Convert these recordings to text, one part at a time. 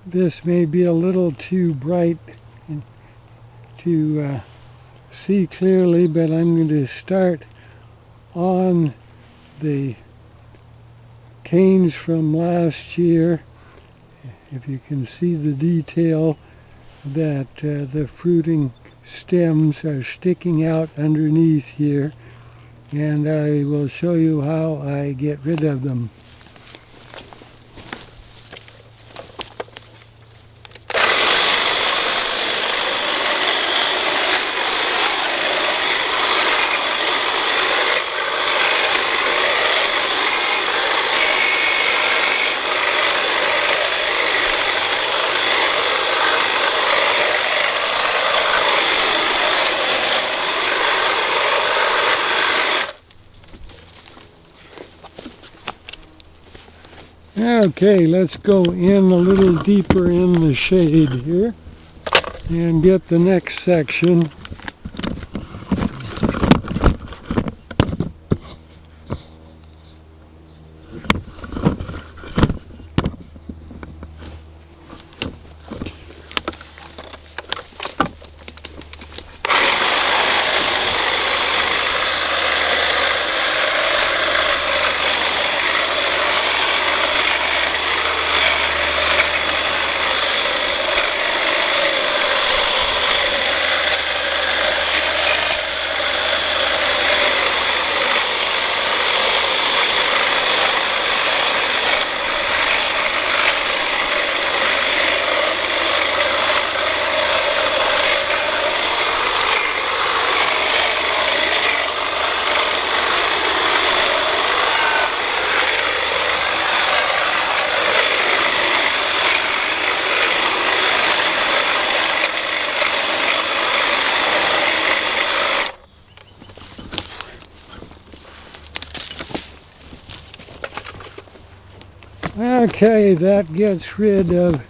This may be a little too bright to see clearly, but I'm going to start on the canes from last year. If you can see the detail that the fruiting stems are sticking out underneath here, and I will show you how I get rid of them. Okay, let's go in a little deeper in the shade here and get the next section. Okay, that gets rid of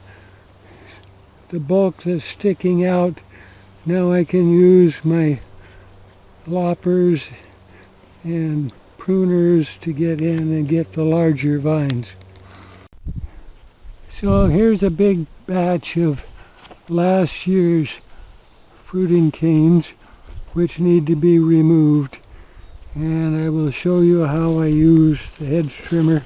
the bulk that's sticking out. Now I can use my loppers and pruners to get in and get the larger vines. So here's a big batch of last year's fruiting canes which need to be removed, and I will show you how I use the hedge trimmer.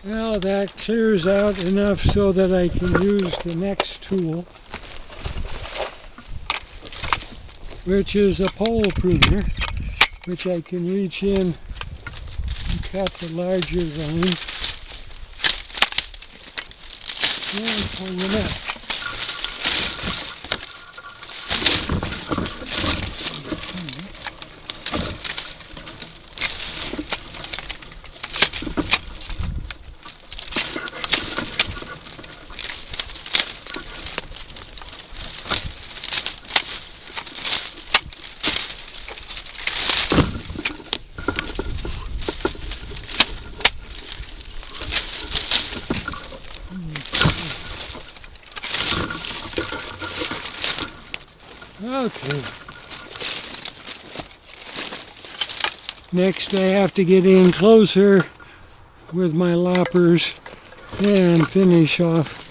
Well, that clears out enough so that I can use the next tool, which is a pole pruner, which I can reach in and cut the larger vines and pull them up. Okay. Next I have to get in closer with my loppers and finish off